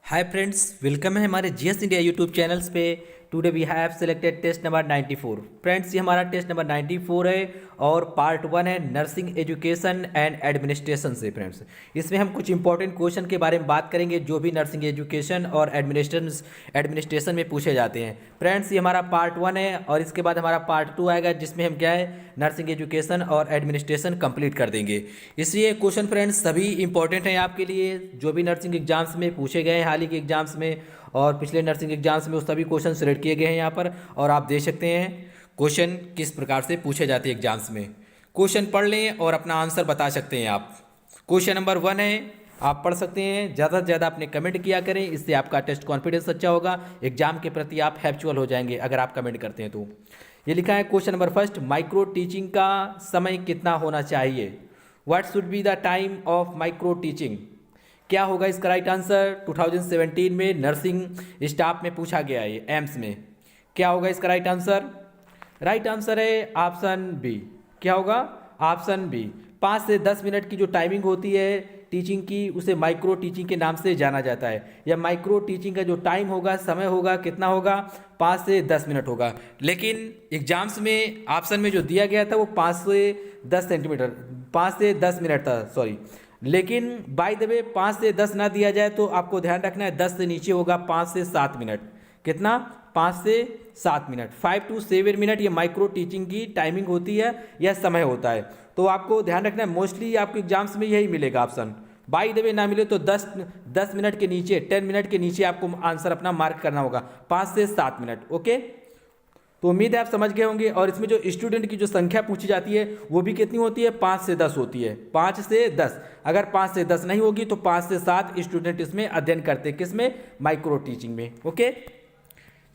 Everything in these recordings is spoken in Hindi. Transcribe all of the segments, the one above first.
हाय फ्रेंड्स, वेलकम है हमारे जीएस इंडिया यूट्यूब चैनल्स पे। Today we have selected test number 94। Friends, ये हमारा टेस्ट नंबर 94 है और पार्ट 1 है नर्सिंग एजुकेशन एंड एडमिनिस्ट्रेशन से। फ्रेंड्स, इसमें हम कुछ इंपॉर्टेंट क्वेश्चन के बारे में बात करेंगे जो भी नर्सिंग एजुकेशन और एडमिनिस्ट्रेशन में पूछे जाते हैं। फ्रेंड्स, ये हमारा पार्ट 1 है और इसके बाद हमारा पार्ट 2 आएगा जिसमें हम क्या है नर्सिंग एजुकेशन और एडमिनिस्ट्रेशन कंप्लीट कर देंगे। इसलिए क्वेश्चन फ्रेंड्स सभी इंपॉर्टेंट हैं आपके लिए, जो भी नर्सिंग एग्जाम्स में पूछे गए हैं हाल ही के एग्जाम्स में और पिछले नर्सिंग एग्जाम्स में, वो सभी क्वेश्चन सिलेक्ट किए गए हैं यहाँ पर। और आप देख सकते हैं क्वेश्चन किस प्रकार से पूछे जाते हैं एग्जाम्स में। क्वेश्चन पढ़ लें और अपना आंसर बता सकते हैं आप। क्वेश्चन नंबर 1 है, आप पढ़ सकते हैं। ज़्यादा से ज़्यादा अपने कमेंट किया करें, इससे आपका टेस्ट कॉन्फिडेंस अच्छा होगा, एग्जाम के प्रति आप हैप्चुअल हो जाएंगे अगर आप कमेंट करते हैं तो। ये लिखा है क्वेश्चन नंबर 1, माइक्रो टीचिंग का समय कितना होना चाहिए? What should be the time of micro teaching? क्या होगा इसका राइट आंसर? 2017 में नर्सिंग स्टाफ में पूछा गया है, एम्स में। क्या होगा इसका राइट आंसर? राइट आंसर है ऑप्शन बी। क्या होगा? Option B. 5 से 10 मिनट की जो टाइमिंग होती है टीचिंग की, उसे माइक्रो टीचिंग के नाम से जाना जाता है। या माइक्रो टीचिंग का जो टाइम होगा, समय होगा, कितना होगा? 5 से 10 मिनट होगा। लेकिन एग्जाम्स में ऑप्शन में जो दिया गया था वो 5 से 10 सेंटीमीटर 5 से 10 मिनट था, सॉरी। लेकिन बाय द वे 5 से 10 ना दिया जाए तो आपको ध्यान रखना है 10 से नीचे होगा 5 से 7 मिनट। कितना? 5 से 7 मिनट, 5 to 7 मिनट ये माइक्रो टीचिंग की टाइमिंग होती है, यह समय होता है। तो आपको ध्यान रखना है, मोस्टली आपके एग्जाम्स में यही मिलेगा ऑप्शन। बाय द वे ना मिले तो 10 मिनट के नीचे, 10 मिनट के नीचे आपको आंसर अपना मार्क करना होगा, 5 से 7 मिनट। ओके, तो उम्मीद है आप समझ गए होंगे। और इसमें जो स्टूडेंट की जो संख्या पूछी जाती है वो भी कितनी होती है? 5 से 10 होती है। 5 से 10, अगर 5 से 10 नहीं होगी तो 5 से 7 स्टूडेंट इसमें अध्ययन करते हैं। किसमें? माइक्रो टीचिंग में। ओके,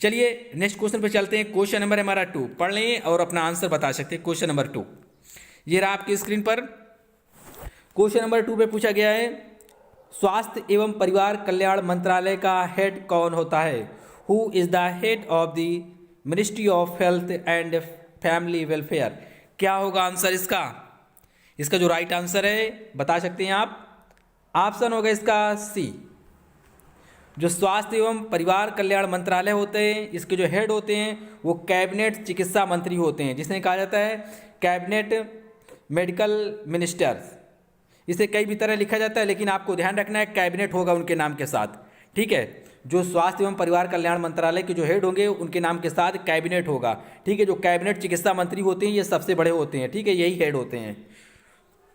चलिए नेक्स्ट क्वेश्चन पे चलते हैं। क्वेश्चन नंबर हमारा 2, पढ़ लें और अपना आंसर बता सकते हैं। क्वेश्चन नंबर 2 ये रहा आपकी स्क्रीन पर। क्वेश्चन नंबर 2 पे पूछा गया है, स्वास्थ्य एवं परिवार कल्याण मंत्रालय का हेड कौन होता है? Who is the head of the ministry of health and family welfare? क्या होगा आंसर इसका? इसका जो राइट आंसर है बता सकते हैं आप। ऑप्शन होगा इसका सी। जो स्वास्थ्य एवं परिवार कल्याण मंत्रालय होते हैं, इसके जो हेड होते हैं वो कैबिनेट चिकित्सा मंत्री होते हैं, जिसे कहा जाता है कैबिनेट मेडिकल मिनिस्टर्स। इसे कई भी तरह लिखा जाता है, लेकिन आपको ध्यान रखना है कैबिनेट होगा उनके नाम के साथ। ठीक है, जो स्वास्थ्य एवं परिवार कल्याण मंत्रालय के जो हेड होंगे उनके नाम के साथ कैबिनेट होगा। ठीक है, जो कैबिनेट चिकित्सा मंत्री होते हैं ये सबसे बड़े होते हैं। ठीक है, यही हेड होते हैं।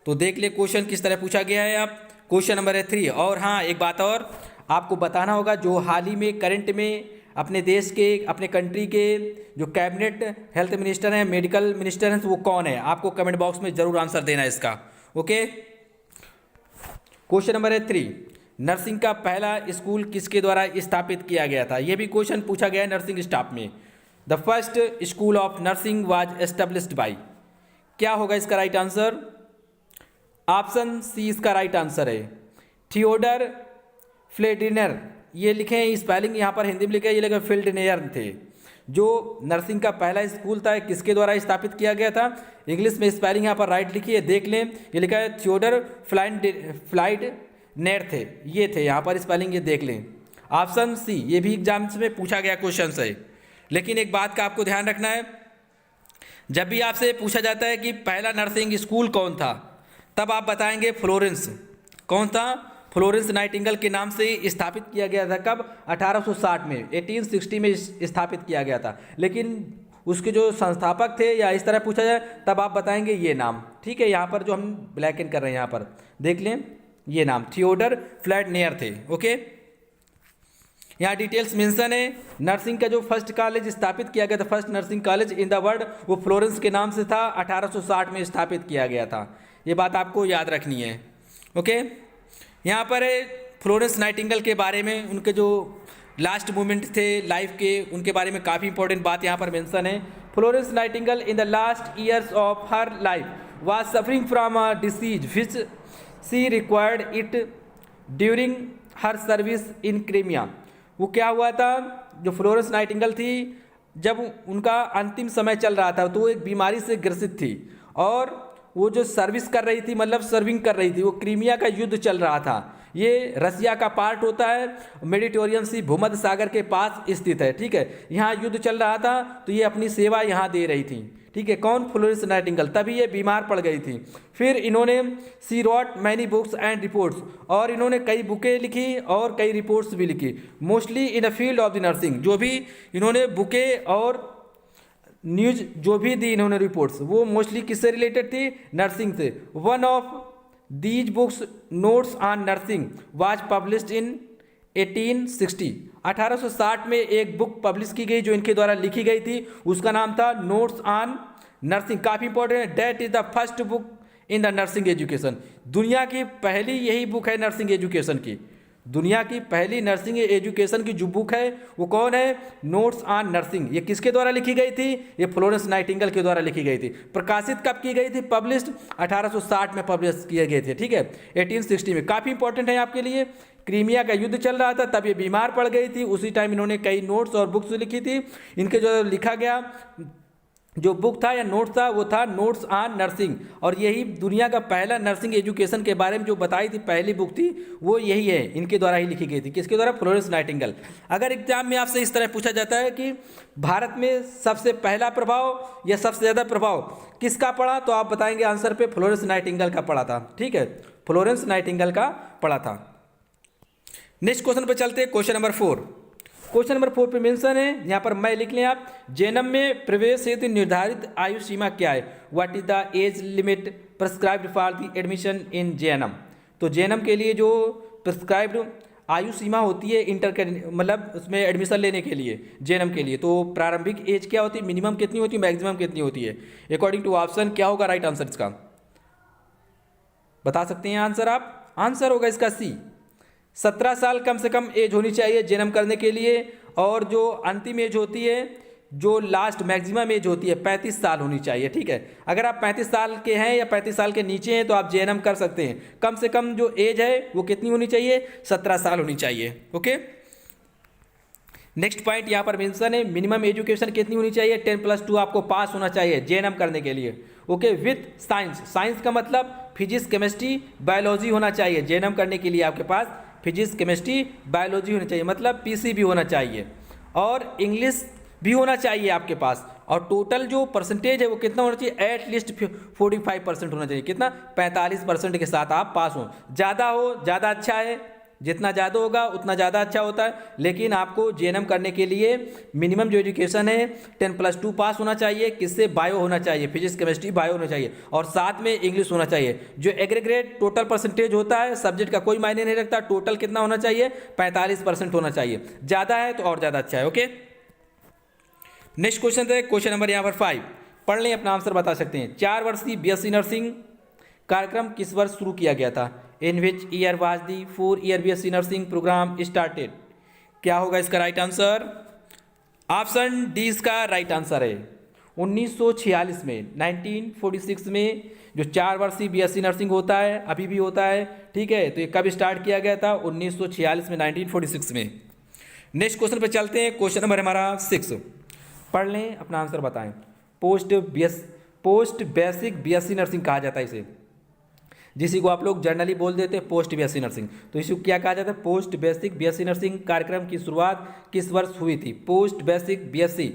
तो देख ले क्वेश्चन किस तरह पूछा गया है। आप क्वेश्चन नंबर है 3। और हाँ, एक बात और आपको बताना होगा, जो हाल ही में करंट में अपने देश के, अपने कंट्री के जो कैबिनेट हेल्थ मिनिस्टर हैं, मेडिकल मिनिस्टर हैं, वो कौन है? आपको कमेंट बॉक्स में जरूर आंसर देना है इसका। ओके, क्वेश्चन नंबर है 3, नर्सिंग का पहला स्कूल किसके द्वारा स्थापित किया गया था? यह भी क्वेश्चन पूछा गया है नर्सिंग स्टाफ में। The first school of nursing was established by. क्या होगा इसका राइट आंसर? ऑप्शन सी इसका राइट आंसर है। थियोडर फ्लेडिनर, ये लिखे हैं स्पेलिंग यहाँ पर हिंदी में लिखा है, ये लिखा फिल्डनेयर थे। जो नर्सिंग का पहला स्कूल था किसके द्वारा स्थापित किया गया था? इंग्लिश में स्पेलिंग यहाँ पर राइट लिखी है, देख लें। ये लिखा है थियोडर फ्लाइड नेर थे, ये थे यहाँ पर स्पेलिंग, ये देख लें। ऑप्शन सी, ये भी एग्जाम्स में पूछा गया क्वेश्चन है। लेकिन एक बात का आपको ध्यान रखना है, जब भी आपसे पूछा जाता है कि पहला नर्सिंग स्कूल कौन था, तब आप बताएंगे फ्लोरेंस। कौन था? फ्लोरेंस नाइटिंगेल के नाम से स्थापित किया गया था। कब? 1860 में, 1860 में स्थापित किया गया था। लेकिन उसके जो संस्थापक थे, या इस तरह पूछा जाए तब आप बताएंगे ये नाम। ठीक है, यहाँ पर जो हम ब्लैक एंड कर रहे हैं यहाँ पर देख लें, ये नाम थियोडर फ्लेडनेयर थे। ओके, यहाँ डिटेल्स मेंशन है। नर्सिंग का जो फर्स्ट कॉलेज स्थापित किया गया था, first nursing college in the world, वो फ्लोरेंस के नाम से था। 1860 में स्थापित किया गया था। ये बात आपको याद रखनी है। ओके, यहाँ पर फ्लोरेंस नाइटिंगेल के बारे में, उनके जो लास्ट मोमेंट थे लाइफ के, उनके बारे में काफ़ी इंपॉर्टेंट बात यहाँ पर मेंशन है। Florence Nightingale in the last years of her life was suffering from a disease which she required it during her service in Crimea. वो क्या हुआ था, जो फ्लोरेंस नाइटिंगेल थी, जब उनका अंतिम समय चल रहा था तो वो एक बीमारी से ग्रसित थी, और वो जो सर्विस कर रही थी, मतलब सर्विंग कर रही थी, वो क्रीमिया का युद्ध चल रहा था। ये रसिया का पार्ट होता है, मेडिटेरियन सी भूमध्य सागर के पास स्थित है। ठीक है, यहाँ युद्ध चल रहा था तो ये अपनी सेवा यहाँ दे रही थी। ठीक है, कौन? Florence Nightingale. तभी ये बीमार पड़ गई थी। फिर इन्होंने she wrote many books and reports, और इन्होंने कई बुकें लिखी और कई रिपोर्ट्स भी लिखी, mostly in the field of the nursing. जो भी इन्होंने बुकें और न्यूज जो भी दी इन्होंने रिपोर्ट्स, वो मोस्टली किससे रिलेटेड थी? नर्सिंग से। One of these books notes on nursing was published in 1860। 1860 में एक बुक पब्लिश की गई जो इनके द्वारा लिखी गई थी, उसका नाम था नोट्स ऑन नर्सिंग। काफ़ी इंपॉर्टेंट है, that is the first book in the nursing education. दुनिया की पहली यही बुक है नर्सिंग एजुकेशन की। दुनिया की पहली नर्सिंग एजुकेशन की जो बुक है वो कौन है? Notes on nursing. ये किसके द्वारा लिखी गई थी? ये फ्लोरेंस नाइटिंगेल के द्वारा लिखी गई थी। प्रकाशित कब की गई थी? पब्लिश्ड 1860 में पब्लिश किए गए थे। ठीक है, 1860 में। काफ़ी इंपॉर्टेंट है आपके लिए। क्रीमिया का युद्ध चल रहा था, तब ये बीमार पड़ गई थी। उसी टाइम इन्होंने कई नोट्स और बुक्स लिखी थी। इनके जो लिखा गया जो बुक था या नोट था वो था नोट्स ऑन नर्सिंग, और यही दुनिया का पहला नर्सिंग एजुकेशन के बारे में जो बताई थी पहली बुक थी वो यही है, इनके द्वारा ही लिखी गई थी। किसके द्वारा? Florence Nightingale. अगर एग्जाम में आपसे इस तरह पूछा जाता है कि भारत में सबसे पहला प्रभाव या सबसे ज़्यादा प्रभाव किसका पड़ा, तो आप बताएंगे आंसर पे फ्लोरेंस नाइटिंगेल का पड़ा था। ठीक है, फ्लोरेंस नाइटिंगेल का पड़ा था। नेक्स्ट क्वेश्चन पे चलते हैं, क्वेश्चन नंबर 4। क्वेश्चन नंबर 4 पे मेंशन है, यहाँ पर मैं लिख लें आप, जेएनएम में प्रवेश हेतु निर्धारित आयु सीमा क्या है? What is the age limit prescribed for the admission in GNM? तो जेएनएम के लिए जो प्रिस्क्राइब्ड आयु सीमा होती है इंटर मतलब उसमें एडमिशन लेने के लिए जेएनएम के लिए, तो प्रारंभिक एज क्या होती है? मिनिमम कितनी होती है, मैक्सिमम कितनी होती है? अकॉर्डिंग टू ऑप्शन क्या होगा राइट आंसर इसका? बता सकते हैं आंसर आप? आंसर होगा इसका सी। 17 साल कम से कम एज होनी चाहिए जेएनएम करने के लिए, और जो अंतिम एज होती है, जो लास्ट मैक्सिमम एज होती है 35 साल होनी चाहिए। ठीक है, अगर आप 35 साल के हैं या 35 साल के नीचे हैं तो आप जेएनएम कर सकते हैं। कम से कम जो एज है वो कितनी होनी चाहिए? 17 साल होनी चाहिए। ओके, नेक्स्ट पॉइंट यहाँ पर मेंशन है, मिनिमम एजुकेशन कितनी होनी चाहिए? 10+2 आपको पास होना चाहिए जेएनएम करने के लिए। Okay, with science. साइंस का मतलब फिजिक्स, केमिस्ट्री, बायोलॉजी होना चाहिए जेएनएम करने के लिए। आपके पास फिजिक्स, केमिस्ट्री, बायोलॉजी होनी चाहिए, मतलब पीसी भी होना चाहिए, और इंग्लिश भी होना चाहिए आपके पास। और टोटल जो परसेंटेज है वो कितना होना चाहिए? एटलीस्ट 45% होना चाहिए। कितना? 45% के साथ आप पास हो। ज़्यादा हो ज़्यादा अच्छा है, जितना ज़्यादा होगा उतना ज़्यादा अच्छा होता है, लेकिन आपको जेएनएम करने के लिए मिनिमम जो एजुकेशन है 10+2 पास होना चाहिए। किससे? बायो होना चाहिए, फिजिक्स, केमिस्ट्री, बायो होना चाहिए, और साथ में इंग्लिश होना चाहिए। जो एग्रीगेट टोटल परसेंटेज होता है, सब्जेक्ट का कोई मायने नहीं रखता, टोटल कितना होना चाहिए? 45% होना चाहिए। ज़्यादा है तो और ज़्यादा अच्छा है। ओके, नेक्स्ट क्वेश्चन है, क्वेश्चन नंबर यहाँ पर 5। पढ़ लें, अपना आंसर बता सकते हैं। 4 वर्षीय बीएससी नर्सिंग कार्यक्रम किस वर्ष शुरू किया गया था? In which year was the 4-year BSc nursing program started? क्या होगा इसका राइट आंसर? ऑप्शन डी इसका राइट आंसर है। 1946 में, 1946 में जो 4 वर्षीय बीएससी नर्सिंग होता है, अभी भी होता है। ठीक है, तो ये कब स्टार्ट किया गया था? 1946 में, 1946 में। नेक्स्ट क्वेश्चन पे चलते हैं, क्वेश्चन नंबर हमारा 6। पढ़ लें, अपना आंसर बताएं। पोस्ट बेसिक बीएससी नर्सिंग कहा जाता है इसे, जिसी को आप लोग जनरली बोल देते हैं पोस्ट बीएससी नर्सिंग। तो इसे क्या कहा जाता है? पोस्ट बेसिक बीएससी नर्सिंग कार्यक्रम की शुरुआत किस वर्ष हुई थी? पोस्ट बेसिक बीएससी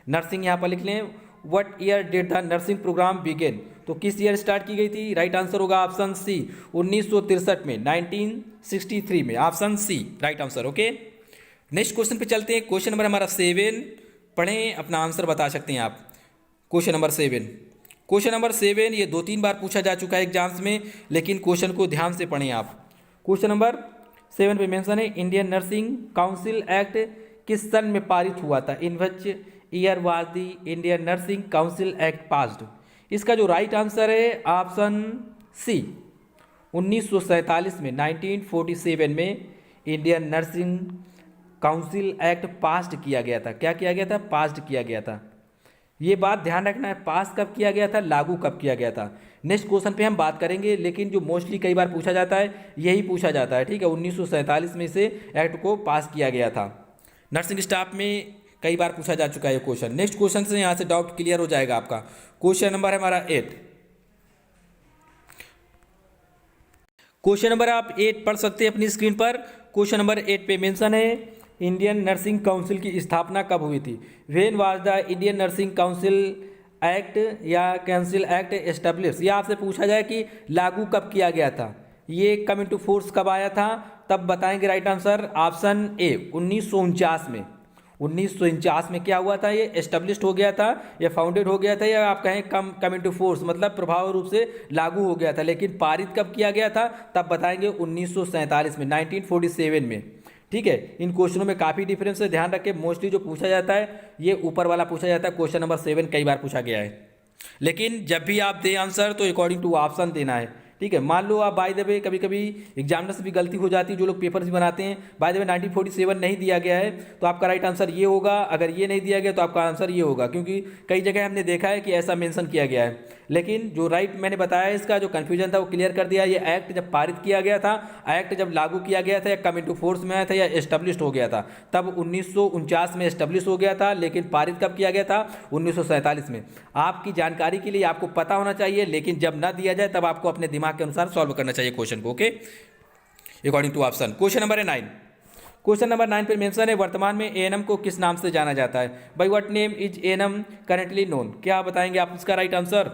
नर्सिंग यहाँ पर लिख लें। What year did the nursing program begin? तो किस ईयर स्टार्ट की गई थी? राइट आंसर होगा ऑप्शन सी, 1963 में, 1963 में। Option C right answer. Okay, next question पे चलते हैं, क्वेश्चन नंबर हमारा 7। पढ़ें, अपना आंसर बता सकते हैं आप। Question number 7। क्वेश्चन नंबर 7 ये 2-3 बार पूछा जा चुका है एग्जाम्स में, लेकिन क्वेश्चन को ध्यान से पढ़ें आप। क्वेश्चन नंबर 7 पे मेंशन है, इंडियन नर्सिंग काउंसिल एक्ट किस सन में पारित हुआ था? In which year was the Indian Nursing Council Act passed? इसका जो राइट आंसर है ऑप्शन सी, 1947 में, 1947 में Indian Nursing Council Act passed किया गया था। क्या किया गया था? पास्ड किया गया था। ये बात ध्यान रखना है, पास कब किया गया था, लागू कब किया गया था। नेक्स्ट क्वेश्चन पे हम बात करेंगे, लेकिन जो मोस्टली कई बार पूछा जाता है यही पूछा जाता है। ठीक है, 1947 में से एक्ट को पास किया गया था। नर्सिंग स्टाफ में कई बार पूछा जा चुका है ये क्वेश्चन। नेक्स्ट क्वेश्चन से यहाँ से डाउट क्लियर हो जाएगा आपका। क्वेश्चन नंबर है हमारा 8। क्वेश्चन नंबर आप 8 पढ़ सकते हैं अपनी स्क्रीन पर। क्वेश्चन नंबर 8 पे मेंशन है इंडियन नर्सिंग काउंसिल की स्थापना कब हुई थी। When was the Indian Nursing Council act या काउंसिल एक्ट एस्टेब्लिश। या आपसे पूछा जाए कि लागू कब किया गया था, ये कम इनटू फोर्स कब आया था, तब बताएंगे राइट आंसर ऑप्शन ए 1949 में। 1949 में क्या हुआ था, ये एस्टेब्लिश्ड हो गया था या फाउंडेड हो गया था, या आप कहें कम इनटू फोर्स मतलब प्रभाव रूप से लागू हो गया था। लेकिन पारित कब किया गया था तब बताएंगे 1947 में, 1947 में। ठीक है, इन क्वेश्चनों में काफ़ी डिफरेंस है, ध्यान रखें। मोस्टली जो पूछा जाता है ये ऊपर वाला पूछा जाता है, क्वेश्चन नंबर 7 कई बार पूछा गया है। लेकिन जब भी आप दें आंसर तो अकॉर्डिंग टू ऑप्शन देना है। ठीक है, मान लो आप बाय द वे कभी कभी एग्जामिनर से भी गलती हो जाती है, जो लोग पेपर्स भी बनाते हैं, बाय द वे 1947 नहीं दिया गया है तो आपका राइट आंसर ये होगा। अगर ये नहीं दिया गया तो आपका आंसर ये होगा, क्योंकि कई जगह हमने देखा है कि ऐसा मेंशन किया गया है। लेकिन जो राइट मैंने बताया इसका जो कन्फ्यूजन था वो क्लियर कर दिया। ये एक्ट जब पारित किया गया था, एक्ट जब लागू किया गया था या कम इनटू फोर्स में आया था या एस्टेब्लिश्ड हो गया था, तब 1949 में एस्टेब्लिश हो गया था। लेकिन पारित कब किया गया था, 1947 में। आपकी जानकारी के लिए आपको पता होना चाहिए, लेकिन जब ना दिया जाए तब आपको अपने दिमाग के अनुसार सॉल्व करना चाहिए क्वेश्चन को। Okay, according to option. Question number 9। Question number 9 पे मेंशन है वर्तमान में एएनएम को किस नाम से जाना जाता है। By what name is ANM currently known. क्या बताएंगे आप इसका राइट आंसर।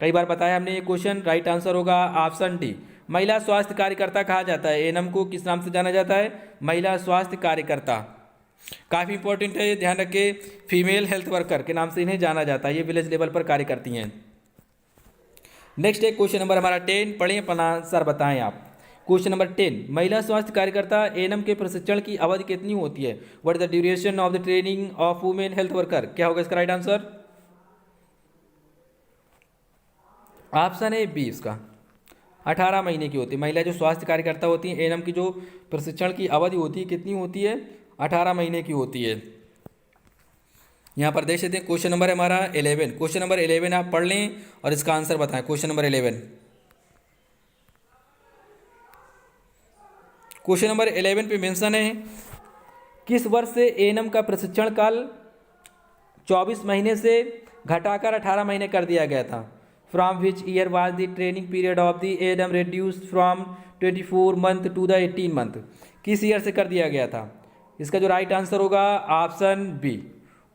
कई बार बताया हमने ये क्वेश्चन, राइट आंसर होगा ऑप्शन डी, महिला स्वास्थ्य कार्यकर्ता कहा जाता है। एएनएम को किस नाम से जाना जाता है, महिला स्वास्थ्य कार्यकर्ता। काफ़ी इंपॉर्टेंट है, ध्यान रखिए। फीमेल हेल्थ वर्कर के नाम से इन्हें जाना जाता है, ये विलेज लेवल पर कार्य करती हैं। नेक्स्ट है क्वेश्चन नंबर हमारा 10, पढ़ें अपना आंसर बताएं आप। क्वेश्चन नंबर 10, महिला स्वास्थ्य कार्यकर्ता एएनएम के प्रशिक्षण की अवधि कितनी होती है। What is the duration of the training of women health worker. क्या होगा इसका राइट आंसर। ऑप्शन है बी इसका, 18 महीने की होती है। महिला जो स्वास्थ्य कार्यकर्ता होती हैं एएनएम की जो प्रशिक्षण की अवधि होती है कितनी होती है, 18 महीने की होती है। यहाँ पर देख सकते हैं क्वेश्चन नंबर है हमारा 11। क्वेश्चन नंबर 11 आप पढ़ लें और इसका आंसर बताएं। क्वेश्चन नंबर 11, क्वेश्चन नंबर 11 पे मेंशन है किस वर्ष से एएनएम का प्रशिक्षण काल 24 महीने से घटाकर 18 महीने कर दिया गया था। From which year was the training period of the ANM reduced from 24 month to the 18 month. किस ईयर से कर दिया गया था। इसका जो राइट आंसर होगा ऑप्शन बी,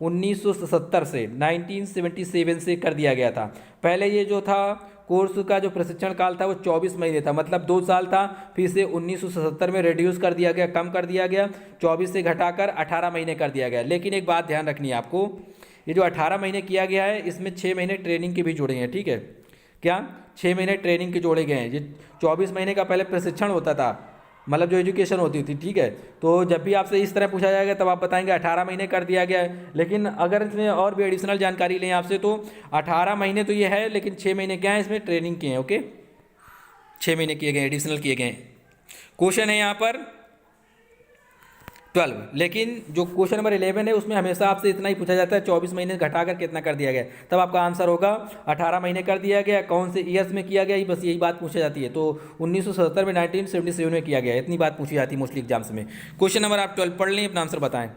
1977 से, 1977 से कर दिया गया था। पहले ये जो था कोर्स का जो प्रशिक्षण काल था वो 24 महीने था, मतलब 2 साल था। फिर से 1977 में रिड्यूस कर दिया गया, कम कर दिया गया, 24 से घटाकर 18 महीने कर दिया गया। लेकिन एक बात ध्यान रखनी है आपको, ये जो 18 महीने किया गया है इसमें 6 महीने ट्रेनिंग के भी जोड़े हैं। ठीक है, क्या 6 महीने ट्रेनिंग के जोड़े गए हैं। ये 24 महीने का पहले प्रशिक्षण होता था, मतलब जो एजुकेशन होती थी। ठीक है, तो जब भी आपसे इस तरह पूछा जाएगा तब आप बताएंगे 18 महीने कर दिया गया है। लेकिन अगर इसमें और भी एडिशनल जानकारी लें आपसे तो 18 महीने तो ये है, लेकिन 6 महीने क्या है इसमें ट्रेनिंग के हैं। ओके, 6 महीने किए गए, एडिशनल किए गए। क्वेश्चन है यहाँ पर 12, लेकिन जो क्वेश्चन नंबर 11 है उसमें हमेशा आपसे इतना ही पूछा जाता है 24 महीने घटाकर कितना कर दिया गया, तब आपका आंसर होगा 18 महीने कर दिया गया। कौन से ईयर्स में किया गया, बस यही बात पूछी जाती है। तो 1977 में, 1977 में किया गया, इतनी बात पूछी जाती है मोस्टली एग्जाम्स में। क्वेश्चन नंबर आप 12 पढ़ लें, अपना आंसर बताएं।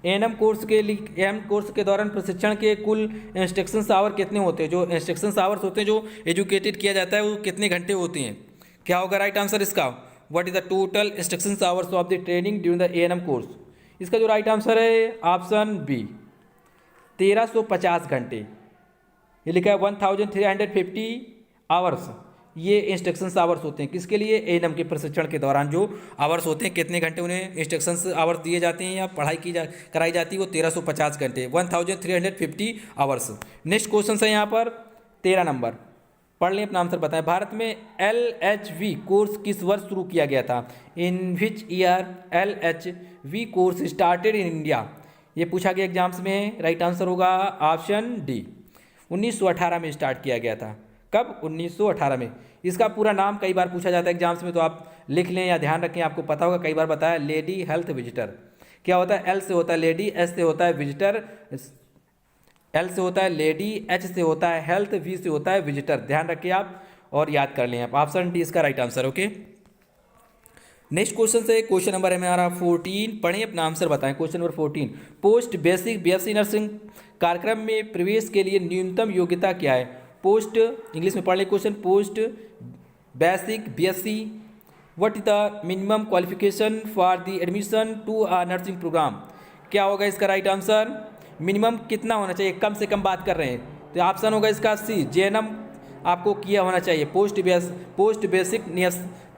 एएनएम कोर्स के लिए, एएनएम कोर्स के दौरान प्रशिक्षण के कुल इंस्ट्रक्शन आवर कितने होते हैं। जो इंस्ट्रक्शन आवर्स होते हैं जो एजुकेटेड किया जाता है वो कितने घंटे होते हैं। क्या होगा राइट आंसर इसका। What is the total instruction hours of the training during the A&M course। इसका जो राइट आंसर है ऑप्शन बी, 1350 घंटे। ये लिखा है 1350 आवर्स। ये इंस्ट्रक्शन आवर्स होते हैं किसके लिए, एएनएम के प्रशिक्षण के दौरान जो आवर्स होते हैं, कितने घंटे उन्हें इंस्ट्रक्शन आवर्स दिए जाते हैं या पढ़ाई कराई जाती है, वो 1350 घंटे, 1350 आवर्स। नेक्स्ट क्वेश्चन है यहाँ पर 13 नंबर, पढ़ लें, अपना आंसर बताएं। भारत में LHV कोर्स किस वर्ष शुरू किया गया था। In which year LHV course started in India. ये पूछा गया एग्जाम्स में, राइट आंसर होगा ऑप्शन डी, 1918 में स्टार्ट किया गया था। कब, 1918 में। इसका पूरा नाम कई बार पूछा जाता है एग्जाम्स में, तो आप लिख लें या ध्यान रखें, आपको पता होगा, कई बार बताया। Lady health visitor. क्या होता है, एल से होता है लेडी, एस से होता है विजिटर, एल से होता है लेडी, एच से होता है हेल्थ, वी से होता है विजिटर। ध्यान रखिए आप और याद कर लें आप। ऑप्शन डी इसका right answer. Okay, next question से क्वेश्चन नंबर है हमारा 14, पढ़ें, अपना आंसर बताएं। Question number 14, post basic BSc nursing कार्यक्रम में प्रवेश के लिए न्यूनतम योग्यता क्या है। पोस्ट, इंग्लिश में पढ़ लें question, post basic BSc, what is the minimum qualification for the admission to a nursing program. क्या होगा इसका राइट आंसर, मिनिमम कितना होना चाहिए, कम से कम बात कर रहे हैं, तो ऑप्शन होगा इसका सी, JNM आपको किया होना चाहिए,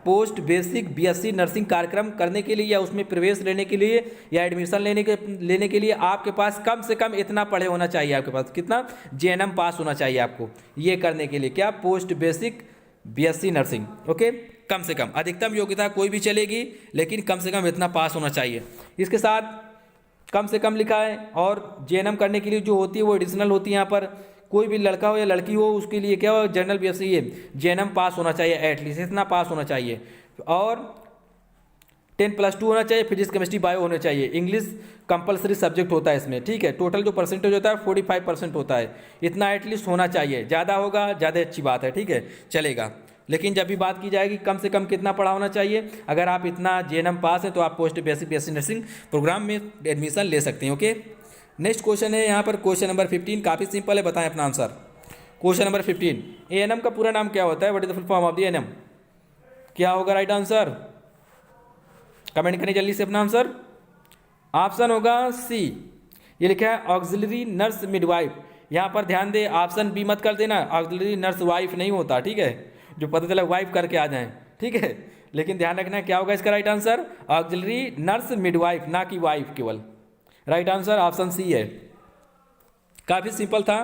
पोस्ट बेसिक BSc नर्सिंग कार्यक्रम करने के लिए या उसमें प्रवेश लेने के लिए या एडमिशन लेने के लिए आपके पास कम से कम इतना पढ़े होना चाहिए, आपके पास कितना JNM पास होना चाहिए आपको, ये करने के लिए क्या, post basic BSc nursing. Okay, कम से कम, अधिकतम योग्यता कोई भी चलेगी लेकिन कम से कम इतना पास होना चाहिए। इसके साथ कम से कम लिखा है, और JNM करने के लिए जो होती है वो एडिशनल होती है। यहाँ पर कोई भी लड़का हो या लड़की हो उसके लिए क्या हो, जनरल BSc ये JNM पास होना चाहिए, एटलीस्ट इतना पास होना चाहिए, और 10+2 होना चाहिए, फिजिक्स केमिस्ट्री बायो होने चाहिए, इंग्लिश कंपलसरी सब्जेक्ट होता है इसमें, ठीक है। टोटल जो परसेंटेज होता है 45% होता है, इतना एटलीस्ट होना चाहिए, ज़्यादा होगा ज़्यादा अच्छी बात है, ठीक है, चलेगा। लेकिन जब भी बात की जाएगी कम से कम कितना पढ़ा होना चाहिए, अगर आप इतना JNM पास है तो आप post basic BSc nursing program में एडमिशन ले सकते हैं। ओके, नेक्स्ट क्वेश्चन है यहाँ पर क्वेश्चन नंबर 15, काफ़ी सिंपल है, बताएं अपना आंसर। क्वेश्चन नंबर 15, ANM का पूरा नाम क्या होता है, what is the full form of the ANM, क्या होगा राइट आंसर, कमेंट करें जल्दी से अपना आंसर। ऑप्शन होगा सी, ये लिखा है ऑक्सिलरी नर्स मिडवाइफ, यहाँ पर ध्यान दे, ऑप्शन बी मत कर देना, ऑक्सिलरी नर्स वाइफ नहीं होता, ठीक है, जो पता चला वाइफ करके आ जाएं, ठीक है, लेकिन ध्यान रखना क्या होगा इसका right answer, auxiliary nurse midwife, ना कि वाइफ केवल, राइट आंसर ऑप्शन सी है। काफ़ी सिंपल था।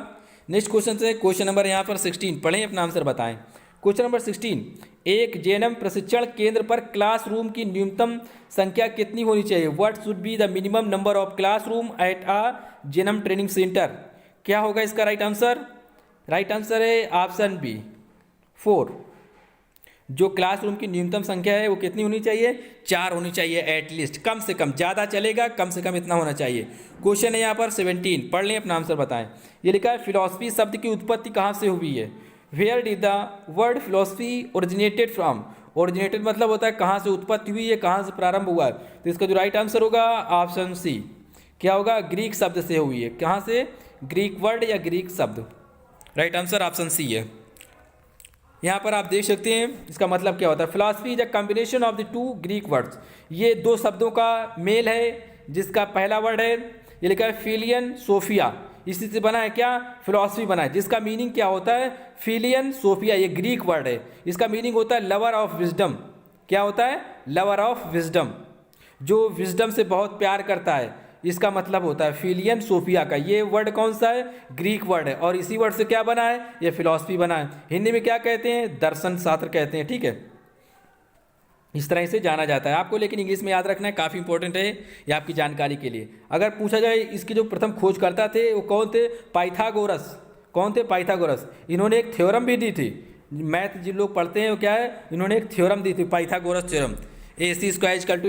नेक्स्ट क्वेश्चन से क्वेश्चन नंबर यहाँ पर 16, पढ़ें अपना आंसर बताएं। क्वेश्चन नंबर 16, एक JNM प्रशिक्षण केंद्र पर क्लासरूम की न्यूनतम संख्या कितनी होनी चाहिए, what should be the minimum number of classroom at a JNM training centre, क्या होगा इसका राइट आंसर, राइट आंसर है ऑप्शन बी 4, जो क्लासरूम की न्यूनतम संख्या है वो कितनी होनी चाहिए, 4 होनी चाहिए एटलीस्ट, कम से कम, ज़्यादा चलेगा कम से कम इतना होना चाहिए। क्वेश्चन है यहाँ पर 17, पढ़ लें अपना आंसर बताएं। ये लिखा है फिलॉसफी शब्द की उत्पत्ति कहाँ से हुई है, where did the word philosophy originated from, originated मतलब होता है कहाँ से उत्पत्ति हुई है, कहाँ से प्रारंभ हुआ है, तो इसका जो राइट आंसर होगा ऑप्शन सी, क्या होगा, ग्रीक शब्द से हुई है, कहाँ से, ग्रीक वर्ड या ग्रीक शब्द, राइट आंसर ऑप्शन सी है। यहाँ पर आप देख सकते हैं इसका मतलब क्या होता है, philosophy is a combination of the 2 Greek words, ये 2 शब्दों का मेल है, जिसका पहला वर्ड है ये लिखा है फिलियन सोफिया, इसी से बना है क्या, फिलॉसफी बना है, जिसका मीनिंग क्या होता है, फिलियन सोफिया, ये ग्रीक वर्ड है, इसका मीनिंग होता है लवर ऑफ विजडम, क्या होता है, लवर ऑफ विजडम, जो विजडम से बहुत प्यार करता है, इसका मतलब होता है फिलियन सोफिया का, ये वर्ड कौन सा है, ग्रीक वर्ड है, और इसी वर्ड से क्या बना है, ये फिलॉसफी बना है, हिंदी में क्या कहते हैं, दर्शन शास्त्र कहते हैं, ठीक है, इस तरह से जाना जाता है आपको, लेकिन इंग्लिश में याद रखना है, काफ़ी इंपॉर्टेंट है ये आपकी जानकारी के लिए। अगर पूछा जाए इसके जो प्रथम खोजकर्ता थे वो कौन थे, पाइथागोरस, कौन थे, पाइथागोरस, इन्होंने एक थ्योरम भी दी थी, मैथ जिन लोग पढ़ते हैं वो क्या है, इन्होंने एक थ्योरम दी थी, Pythagoras theorem, AC² =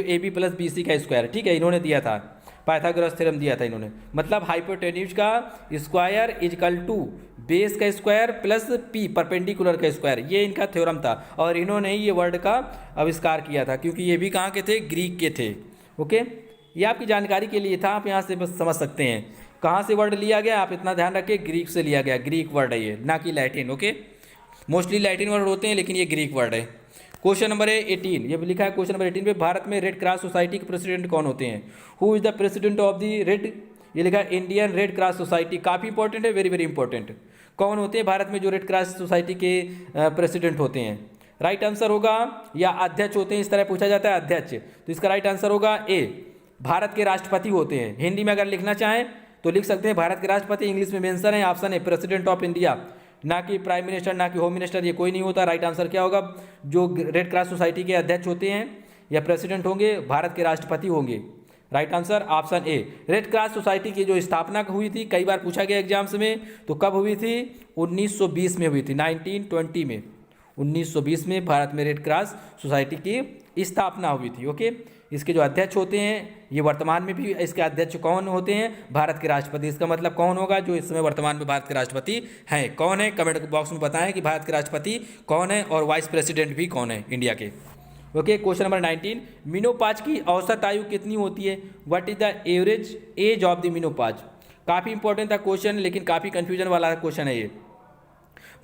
AB + BC का स्क्वायर, ठीक है, इन्होंने दिया था, पाइथागोरस थ्योरम दिया था इन्होंने, मतलब हाइपोटेन्यूज का स्क्वायर = बेस का स्क्वायर प्लस P परपेंडिकुलर का स्क्वायर, ये इनका थ्योरम था, और इन्होंने ही ये वर्ड का आविष्कार किया था, क्योंकि ये भी कहाँ के थे, ग्रीक के थे। ओके, ये आपकी जानकारी के लिए था, आप यहाँ से बस समझ सकते हैं कहाँ से वर्ड लिया गया, आप इतना ध्यान रखें, ग्रीक से लिया गया, ग्रीक वर्ड है ये, ना कि Latin. Okay, mostly Latin word होते हैं लेकिन ये ग्रीक वर्ड है। क्वेश्चन नंबर 18, ये लिखा है क्वेश्चन नंबर 18 पे, भारत में रेड क्रॉस सोसाइटी के प्रेसिडेंट कौन होते हैं, who is the president of the red, ये लिखा है इंडियन रेड क्रॉस सोसाइटी, काफ़ी इंपॉर्टेंट है, वेरी वेरी इंपॉर्टेंट, कौन होते हैं भारत में जो रेड क्रॉस सोसाइटी के प्रेसिडेंट होते हैं, राइट आंसर होगा, या अध्यक्ष होते हैं, इस तरह पूछा जाता है अध्यक्ष, तो इसका राइट आंसर होगा ए, भारत के राष्ट्रपति होते हैं, हिंदी में अगर लिखना चाहें तो लिख सकते हैं भारत के राष्ट्रपति, इंग्लिश में मेंशन है, ऑप्शन है प्रेसिडेंट ऑफ इंडिया, ना कि प्राइम मिनिस्टर, ना कि होम मिनिस्टर, ये कोई नहीं होता, राइट आंसर क्या होगा, जो रेड क्रॉस सोसाइटी के अध्यक्ष होते हैं या प्रेसिडेंट होंगे, भारत के राष्ट्रपति होंगे, right answer option A. Red cross society की जो स्थापना हुई थी, कई बार पूछा गया एग्जाम्स में, तो कब हुई थी, 1920 में हुई थी, 1920 में, 1920 में भारत में रेड क्रॉस सोसाइटी की स्थापना हुई थी। ओके, इसके जो अध्यक्ष होते हैं, ये वर्तमान में भी इसके अध्यक्ष कौन होते हैं, भारत के राष्ट्रपति, इसका मतलब कौन होगा, जो इस समय वर्तमान में भारत के राष्ट्रपति हैं, कौन है, कमेंट बॉक्स में बताएं कि भारत के राष्ट्रपति कौन है और वाइस प्रेसिडेंट भी कौन है इंडिया के। ओके, क्वेश्चन नंबर 19, मेनोपॉज की औसत आयु कितनी होती है, what is the average age of the menopause, काफ़ी इंपॉर्टेंट था क्वेश्चन, लेकिन काफ़ी कंफ्यूजन वाला क्वेश्चन है ये।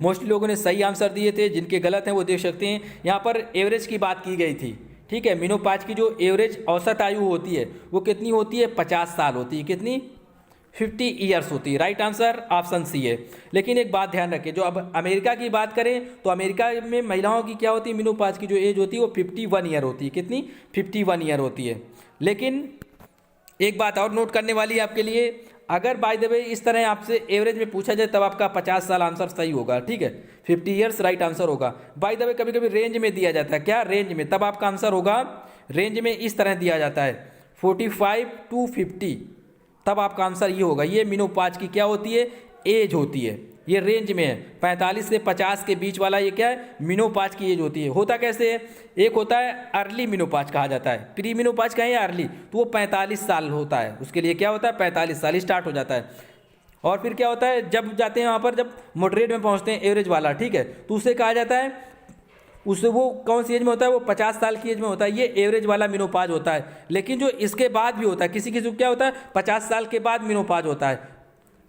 मोस्टली लोगों ने सही आंसर दिए थे, जिनके गलत हैं वो देख सकते हैं। यहाँ पर एवरेज की बात की गई थी, ठीक है। मेनोपॉज की जो एवरेज औसत आयु होती है वो कितनी होती है? 50 साल होती है। कितनी? 50 ईयर्स होती है। राइट आंसर ऑप्शन सी है। लेकिन एक बात ध्यान रखें, जो अब अमेरिका की बात करें तो अमेरिका में महिलाओं की क्या होती है? मेनोपॉज की जो एज होती है वो 51 ईयर होती है। कितनी? 51 ईयर होती है। लेकिन एक बात और नोट करने वाली है आपके लिए, अगर बाय द वे इस तरह आपसे एवरेज में पूछा जाए तब आपका 50 साल आंसर सही होगा, ठीक है। 50 ईयर्स राइट आंसर होगा। बाय द वे कभी कभी रेंज में दिया जाता है, क्या? रेंज में, तब आपका आंसर होगा रेंज में इस तरह दिया जाता है 45 to 50, तब आपका आंसर ये होगा। ये मेनोपॉज की क्या होती है? एज होती है। ये रेंज में है, 45 से 50 के बीच वाला ये क्या है? मेनोपॉज की एज होती है। होता कैसे है? एक होता है अर्ली मेनोपॉज कहा जाता है, प्री मेनोपॉज कहें या अर्ली, तो वो 45 साल होता है। उसके लिए क्या होता है? 45 साल स्टार्ट हो जाता है। और फिर क्या होता है, जब जाते हैं वहाँ पर, जब मॉडरेट में पहुँचते हैं एवरेज वाला, ठीक है, तो उसे कहा जाता है, उससे वो कौन सी एज में होता है? वो 50 साल की एज में होता है। ये एवरेज वाला मेनोपॉज होता है। लेकिन जो इसके बाद भी होता है, किसी किसी को क्या होता है? 50 साल के बाद मेनोपॉज होता है।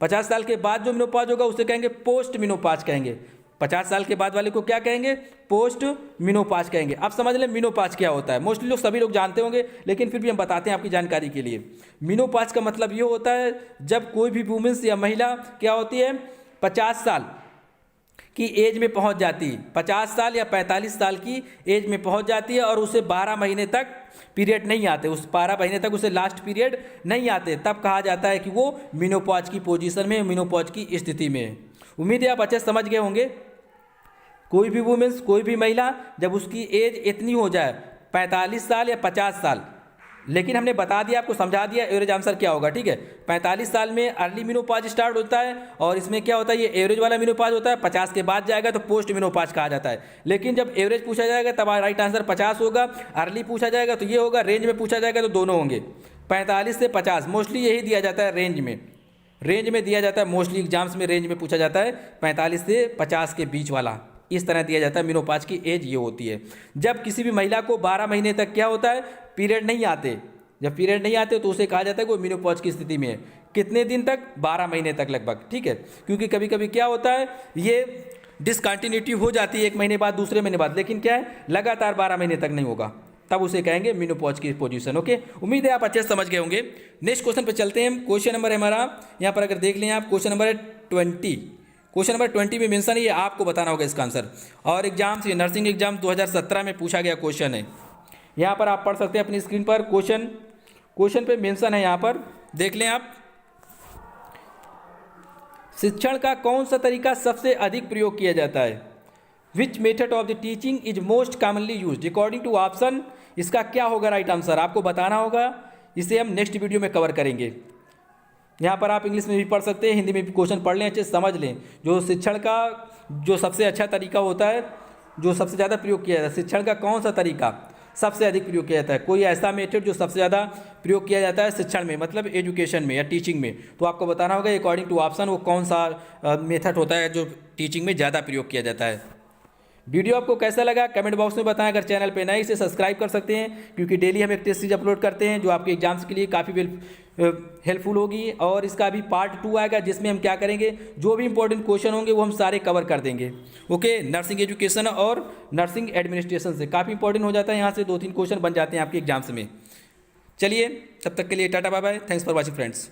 50 साल के बाद जो मेनोपॉज होगा उसे कहेंगे पोस्ट मेनोपॉज कहेंगे। 50 साल के बाद वाले को क्या कहेंगे? पोस्ट मेनोपॉज कहेंगे। अब समझ लें मेनोपॉज क्या होता है। मोस्टली लोग, सभी लोग जानते होंगे, लेकिन फिर भी हम बताते हैं आपकी जानकारी के लिए। मेनोपॉज का मतलब ये होता है जब कोई भी वुमेन्स या महिला क्या होती है? 50 साल की एज में पहुंच जाती है, 50 साल या 45 साल की एज में पहुंच जाती है, और उसे 12 महीने तक पीरियड नहीं आते, उस 12 महीने तक उसे लास्ट पीरियड नहीं आते, तब कहा जाता है कि वो मेनोपॉज की पोजीशन में, मेनोपॉज की स्थिति में है। उम्मीद है आप अच्छे समझ गए होंगे। कोई भी वुमेन्स, कोई भी महिला जब उसकी एज इतनी हो जाए 45 साल या 50 साल, लेकिन हमने बता दिया, आपको समझा दिया एवरेज आंसर क्या होगा, ठीक है। 45 साल में अर्ली मेनोपॉज स्टार्ट होता है, और इसमें क्या होता है? ये एवरेज वाला मेनोपॉज होता है। 50 के बाद जाएगा तो पोस्ट मेनोपॉज कहा जाता है। लेकिन जब एवरेज पूछा जाएगा तब राइट आंसर 50 होगा, अर्ली पूछा जाएगा तो ये होगा, रेंज में पूछा जाएगा तो दोनों होंगे। 45 से 50 मोस्टली यही दिया जाता है रेंज में, रेंज में दिया जाता है मोस्टली एग्जाम्स में, रेंज में पूछा जाता है 45 से 50 के बीच वाला, इस तरह दिया जाता है। मेनोपॉज की एज ये होती है। जब किसी भी महिला को 12 महीने तक क्या होता है? पीरियड नहीं आते। जब पीरियड नहीं आते तो उसे कहा जाता है कि वो मेनोपॉज की स्थिति में है। कितने दिन तक? 12 महीने तक लगभग, ठीक है। क्योंकि कभी कभी क्या होता है, ये डिसकंटिन्यूटी हो जाती है, एक महीने बाद, दूसरे महीने बाद, लेकिन क्या है, लगातार 12 महीने तक नहीं होगा, तब उसे कहेंगे मेनोपॉज की पोजीशन। ओके, उम्मीद है आप अच्छे से समझ गए होंगे। नेक्स्ट क्वेश्चन पे चलते हैं। क्वेश्चन नंबर है हमारा, यहाँ पर अगर देख लें आप, क्वेश्चन नंबर है 20। क्वेश्चन नंबर 20 में मेंशन है, ये आपको बताना होगा इसका आंसर। और एग्जाम से, नर्सिंग एग्जाम 2017 में पूछा गया क्वेश्चन है। यहाँ पर आप पढ़ सकते हैं अपनी स्क्रीन पर, क्वेश्चन पे मेंशन है, यहाँ पर देख लें आप। शिक्षण का कौन सा तरीका सबसे अधिक प्रयोग किया जाता है? Which method of the teaching is most commonly used according to option. इसका क्या होगा राइट आंसर, आपको बताना होगा। इसे हम नेक्स्ट वीडियो में कवर करेंगे। यहाँ पर आप इंग्लिश में भी पढ़ सकते हैं, हिंदी में भी क्वेश्चन पढ़ लें, अच्छे से समझ लें। जो शिक्षण का जो सबसे अच्छा तरीका होता है, जो सबसे ज़्यादा प्रयोग किया जाता है, शिक्षण का कौन सा तरीका सबसे अधिक प्रयोग किया जाता है, कोई ऐसा मेथड जो सबसे ज़्यादा प्रयोग किया जाता है शिक्षण में, मतलब एजुकेशन में या टीचिंग में, तो आपको बताना होगा अकॉर्डिंग टू ऑप्शन वो कौन सा मेथड होता है जो टीचिंग में ज़्यादा प्रयोग किया जाता है। वीडियो आपको कैसा लगा कमेंट बॉक्स में बताएं। अगर चैनल पे नए, इसे सब्सक्राइब कर सकते हैं, क्योंकि डेली हम एक टेस्ट सीरीज अपलोड करते हैं जो आपके एग्जाम्स के लिए काफ़ी हेल्पफुल होगी। और इसका अभी पार्ट 2 आएगा, जिसमें हम क्या करेंगे, जो भी इंपॉर्टेंट क्वेश्चन होंगे वो हम सारे कवर कर देंगे। ओके, नर्सिंग एजुकेशन और नर्सिंग एडमिनिस्ट्रेशन से काफ़ी इंपॉर्टेंट हो जाता है, यहाँ से 2-3 क्वेश्चन बन जाते हैं आपके एग्जाम्स में। चलिए, तब तक के लिए tata bye bye, thanks for watching friends.